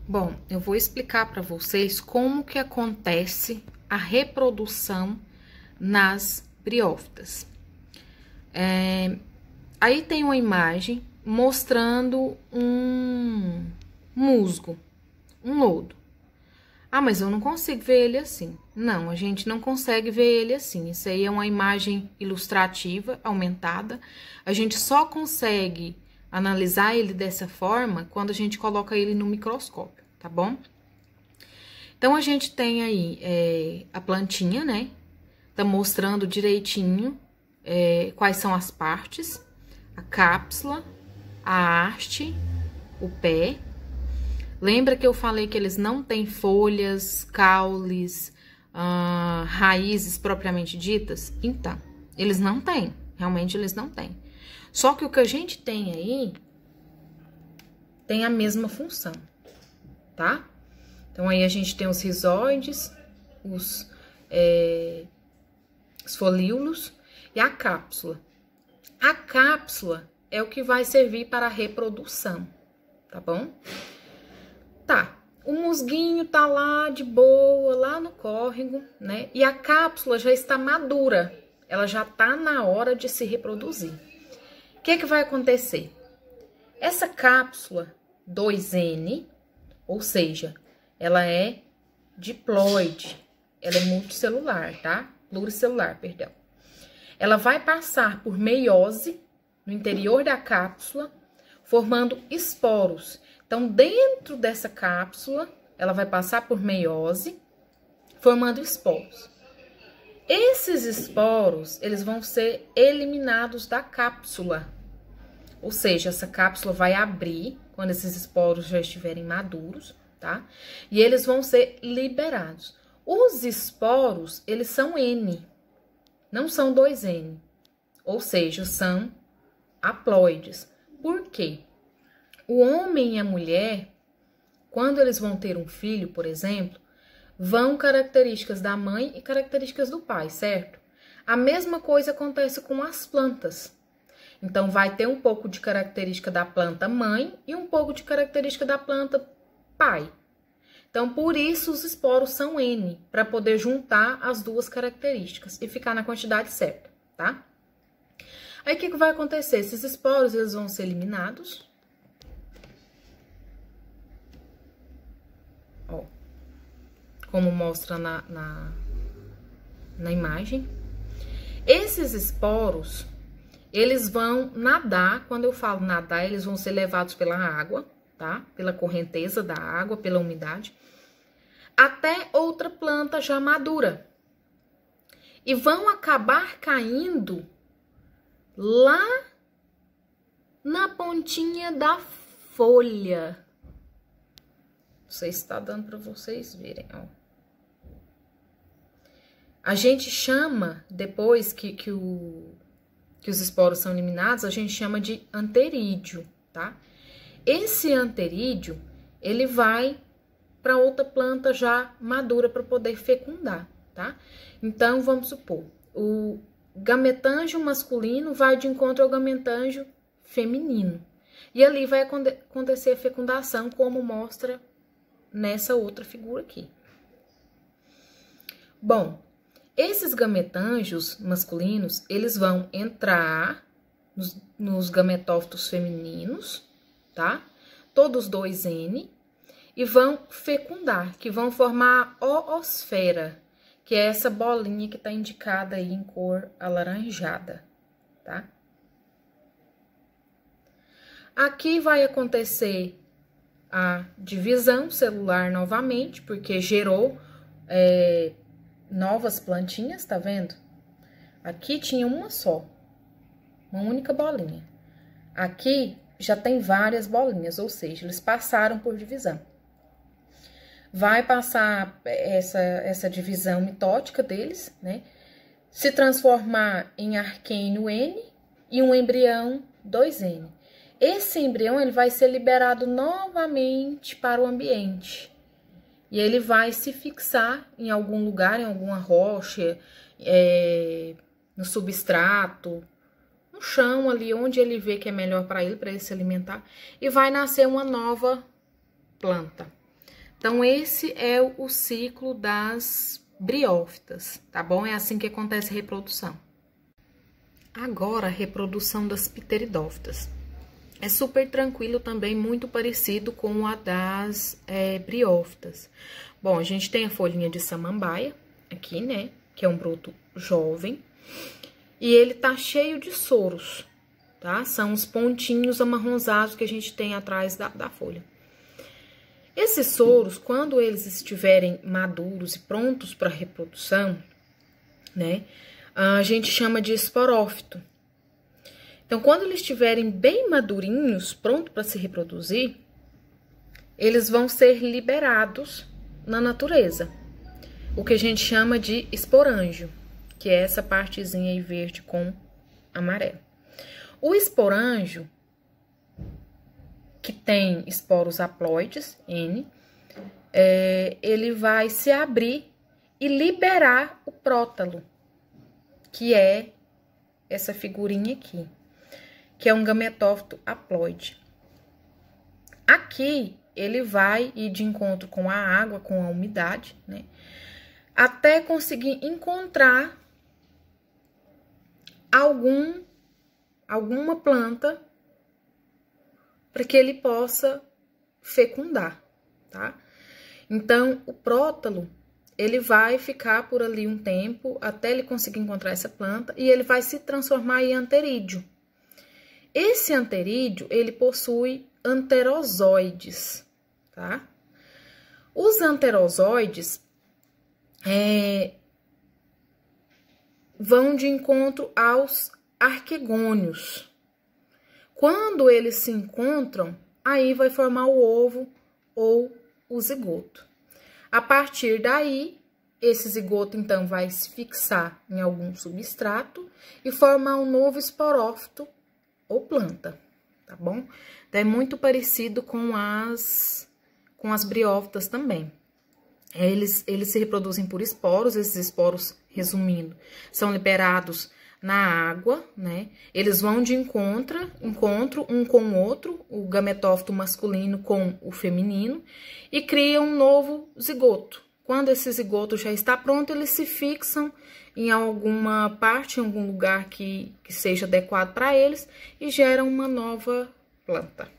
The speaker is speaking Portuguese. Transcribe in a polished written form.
Bom, eu vou explicar para vocês como que acontece a reprodução nas briófitas. Aí tem uma imagem mostrando um musgo, um nodo. Ah, mas eu não consigo ver ele assim. Não, a gente não consegue ver ele assim. Isso aí é uma imagem ilustrativa, aumentada. A gente só consegue analisar ele dessa forma quando a gente coloca ele no microscópio, tá bom? Então, a gente tem aí a plantinha, né? Tá mostrando direitinho quais são as partes, a cápsula, a haste, o pé. Lembra que eu falei que eles não têm folhas, caules, raízes propriamente ditas? Então, eles não têm, realmente eles não têm. Só que o que a gente tem aí tem a mesma função, tá? Então, aí a gente tem os rizóides, os folíolos e a cápsula. A cápsula é o que vai servir para a reprodução, tá bom? Tá, o musguinho tá lá de boa, lá no córrego, né? E a cápsula já está madura, ela já tá na hora de se reproduzir. O que vai acontecer? Essa cápsula 2N, ou seja, ela é diploide, ela é multicelular, tá? Pluricelular, perdão. Ela vai passar por meiose no interior da cápsula, formando esporos. Então, dentro dessa cápsula, ela vai passar por meiose, formando esporos. Esses esporos, eles vão ser eliminados da cápsula. Ou seja, essa cápsula vai abrir quando esses esporos já estiverem maduros, tá? E eles vão ser liberados. Os esporos, eles são N, não são 2N. Ou seja, são haploides. Por quê? O homem e a mulher, quando eles vão ter um filho, por exemplo, vão características da mãe e características do pai, certo? A mesma coisa acontece com as plantas. Então, vai ter um pouco de característica da planta mãe e um pouco de característica da planta pai. Então, por isso os esporos são N, para poder juntar as duas características e ficar na quantidade certa, tá? Aí, o que vai acontecer? Esses esporos, eles vão ser eliminados. Ó, como mostra na imagem. Esses esporos, eles vão nadar. Quando eu falo nadar, eles vão ser levados pela água, tá? Pela correnteza da água, pela umidade, até outra planta já madura. E vão acabar caindo lá na pontinha da folha. Não sei se está dando para vocês verem, ó. A gente chama, depois que os esporos são eliminados, a gente chama de anterídeo, tá? Esse anterídeo, ele vai para outra planta já madura para poder fecundar, tá? Então, vamos supor, o gametângio masculino vai de encontro ao gametângio feminino. E ali vai acontecer a fecundação, como mostra nessa outra figura aqui. Bom, esses gametângios masculinos, eles vão entrar nos gametófitos femininos, tá? Todos 2N, e vão fecundar, que vão formar a oosfera, que é essa bolinha que tá indicada aí em cor alaranjada, tá? Aqui vai acontecer a divisão celular novamente, porque gerou novas plantinhas, tá vendo? Aqui tinha uma só, uma única bolinha. Aqui já tem várias bolinhas, ou seja, eles passaram por divisão. Vai passar essa divisão mitótica deles, né? Se transformar em arquênio N e um embrião 2N. Esse embrião, ele vai ser liberado novamente para o ambiente. E ele vai se fixar em algum lugar, em alguma rocha, no substrato, no chão ali, onde ele vê que é melhor para ele se alimentar. E vai nascer uma nova planta. Então, esse é o ciclo das briófitas, tá bom? É assim que acontece a reprodução. Agora, a reprodução das pteridófitas. É super tranquilo também, muito parecido com a das briófitas. Bom, a gente tem a folhinha de samambaia aqui, né? Que é um broto jovem. E ele tá cheio de soros, tá? São os pontinhos amarronzados que a gente tem atrás da folha. Esses soros, quando eles estiverem maduros e prontos para reprodução, né? A gente chama de esporófito. Então, quando eles estiverem bem madurinhos, prontos para se reproduzir, eles vão ser liberados na natureza. O que a gente chama de esporângio, que é essa partezinha aí verde com amarelo. O esporângio, que tem esporos haploides, N, ele vai se abrir e liberar o prótalo, que é essa figurinha aqui, que é um gametófito haploide. Aqui, ele vai ir de encontro com a água, com a umidade, né? Até conseguir encontrar alguma planta para que ele possa fecundar, tá? Então, o prótalo, ele vai ficar por ali um tempo até ele conseguir encontrar essa planta e ele vai se transformar em anterídeo. Esse anterídeo, ele possui anterozoides, tá? Os anterozoides vão de encontro aos arquegônios. Quando eles se encontram, aí vai formar o ovo ou o zigoto. A partir daí, esse zigoto, então, vai se fixar em algum substrato e formar um novo esporófito ou planta, tá bom? Então, é muito parecido com as briófitas também. Eles se reproduzem por esporos, esses esporos, resumindo, são liberados na água, né? Eles vão de encontro um com o outro, o gametófito masculino com o feminino, e criam um novo zigoto. Quando esse zigoto já está pronto, eles se fixam em alguma parte, em algum lugar que seja adequado para eles, e geram uma nova planta.